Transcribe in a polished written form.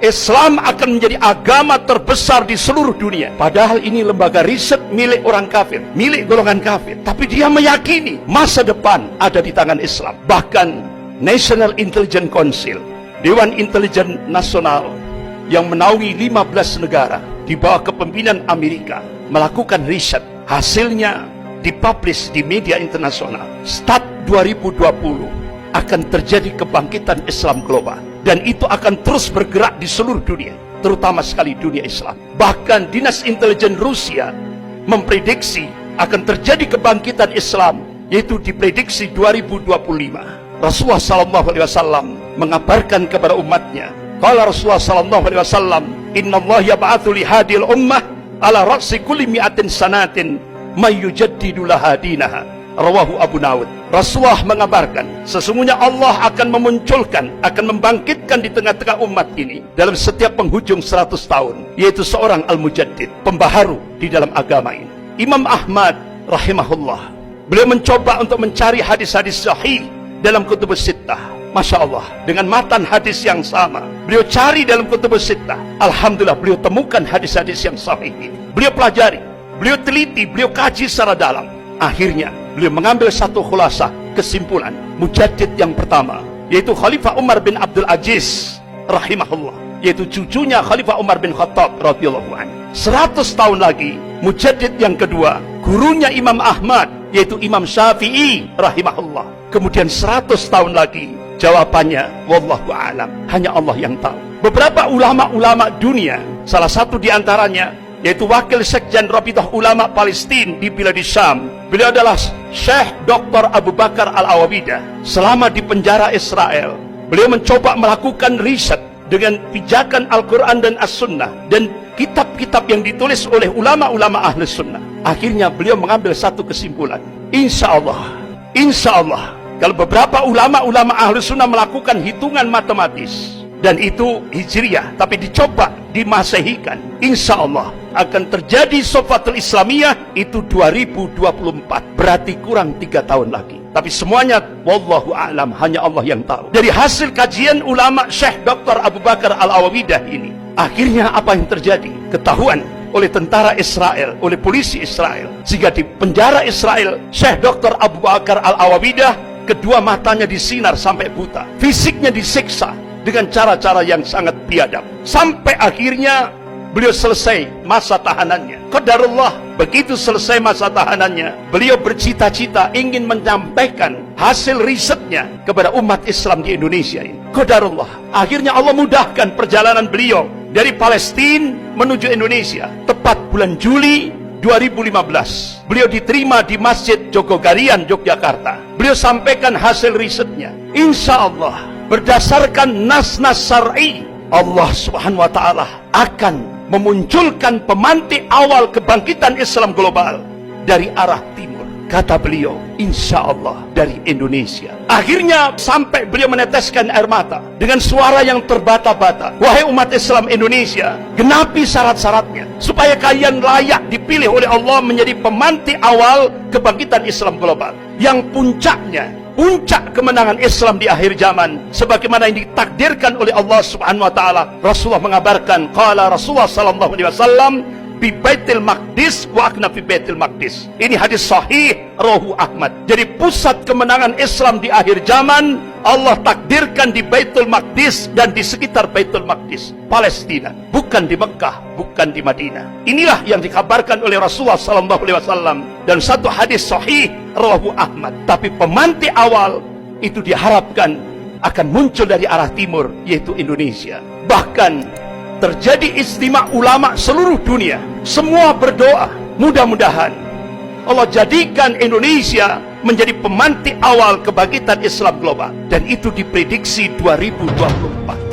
Islam akan menjadi agama terbesar di seluruh dunia. Padahal ini lembaga riset milik orang kafir, milik golongan kafir. Tapi dia meyakini masa depan ada di tangan Islam. Bahkan National Intelligence Council, Dewan Intelijen Nasional yang menaungi 15 negara di bawah kepemimpinan Amerika, melakukan riset. Hasilnya dipublish di media internasional. Start 2020 akan terjadi kebangkitan Islam global. Dan itu akan terus bergerak di seluruh dunia, terutama sekali dunia Islam. Bahkan Dinas Intelijen Rusia memprediksi akan terjadi kebangkitan Islam, yaitu diprediksi 2025. Rasulullah SAW mengabarkan kepada umatnya, qala Rasulullah SAW, inna Allah yab'athu li hadil ummah ala ra'si kulli mi'atin sanatin may yujaddidu laha dinaha. Rawahu Abu Dawud. Rasulullah mengabarkan, sesungguhnya Allah akan memunculkan, akan membangkitkan di tengah-tengah umat ini dalam setiap penghujung 100 tahun, yaitu seorang al-mujaddid, pembaharu di dalam agama ini. Imam Ahmad rahimahullah, beliau mencoba untuk mencari hadis-hadis sahih dalam kutubus sittah. Masya Allah, dengan matan hadis yang sama beliau cari dalam kutubus sittah. Alhamdulillah, beliau temukan hadis-hadis yang sahih ini. Beliau pelajari, beliau teliti, beliau kaji secara dalam. Akhirnya beliau mengambil satu khulasah, kesimpulan. Mujaddid yang pertama, yaitu Khalifah Umar bin Abdul Aziz rahimahullah, yaitu cucunya Khalifah Umar bin Khattab radhiyallahu anhu. 100 tahun lagi, mujaddid yang kedua, gurunya Imam Ahmad, yaitu Imam Syafi'i rahimahullah. Kemudian 100 tahun lagi, jawabannya wallahu a'lam, hanya Allah yang tahu. Beberapa ulama-ulama dunia, salah satu di antaranya yaitu Wakil Sekjen Rabidah Ulama Palestina di Biladis Syam. Beliau adalah Syekh Dr. Abu Bakar Al-Awabidah. Selama di penjara Israel, beliau mencoba melakukan riset dengan pijakan Al-Quran dan As-Sunnah dan kitab-kitab yang ditulis oleh ulama-ulama Ahlus Sunnah. Akhirnya beliau mengambil satu kesimpulan, insya Allah, kalau beberapa ulama-ulama Ahlus Sunnah melakukan hitungan matematis, dan itu Hijriyah, tapi dicoba dimasehikan, insya Allah akan terjadi Sofatul Islamiyah itu 2024, berarti kurang 3 tahun lagi. Tapi semuanya wallahu a'lam, hanya Allah yang tahu. Dari hasil kajian ulama Syekh Dr. Abu Bakar Al-Awabidah ini, akhirnya apa yang terjadi? Ketahuan oleh tentara Israel, oleh polisi Israel, sehingga di penjara Israel Syekh Dr. Abu Bakar Al-Awabidah, kedua matanya disinar sampai buta, fisiknya disiksa dengan cara-cara yang sangat biadab, sampai akhirnya beliau selesai masa tahanannya. Qadarullah, begitu selesai masa tahanannya, beliau bercita-cita ingin menyampaikan hasil risetnya kepada umat Islam di Indonesia ini. Qadarullah, akhirnya Allah mudahkan perjalanan beliau dari Palestina menuju Indonesia. Tepat bulan Juli 2015, beliau diterima di Masjid Jogogarian, Yogyakarta. Beliau sampaikan hasil risetnya. Insya Allah, berdasarkan nas-nas syar'i, Allah subhanahu wa ta'ala akan memunculkan pemantik awal kebangkitan Islam global dari arah timur. Kata beliau, insya Allah dari Indonesia. Akhirnya sampai beliau meneteskan air mata dengan suara yang terbata-bata. Wahai umat Islam Indonesia, genapi syarat-syaratnya supaya kalian layak dipilih oleh Allah menjadi pemantik awal kebangkitan Islam global, yang puncaknya, puncak kemenangan Islam di akhir zaman, sebagaimana yang ditakdirkan oleh Allah subhanahu wa ta'ala. Rasulullah mengabarkan, qala Rasulullah sallallahu alaihi wasallam, bi Baitul Maqdis wa akna fi Baitul Maqdis. Ini hadis sahih rawahu Ahmad. Jadi pusat kemenangan Islam di akhir zaman Allah takdirkan di Baitul Maqdis dan di sekitar Baitul Maqdis, Palestina, bukan di Mekah, bukan di Madinah. Inilah yang dikabarkan oleh Rasulullah sallallahu alaihi wasallam dan satu hadis sahih rawahu Ahmad. Tapi pemantik awal itu diharapkan akan muncul dari arah timur, yaitu Indonesia. Bahkan terjadi istimewa ulama seluruh dunia, semua berdoa, mudah-mudahan Allah jadikan Indonesia menjadi pemantik awal kebangkitan Islam global, dan itu diprediksi 2024.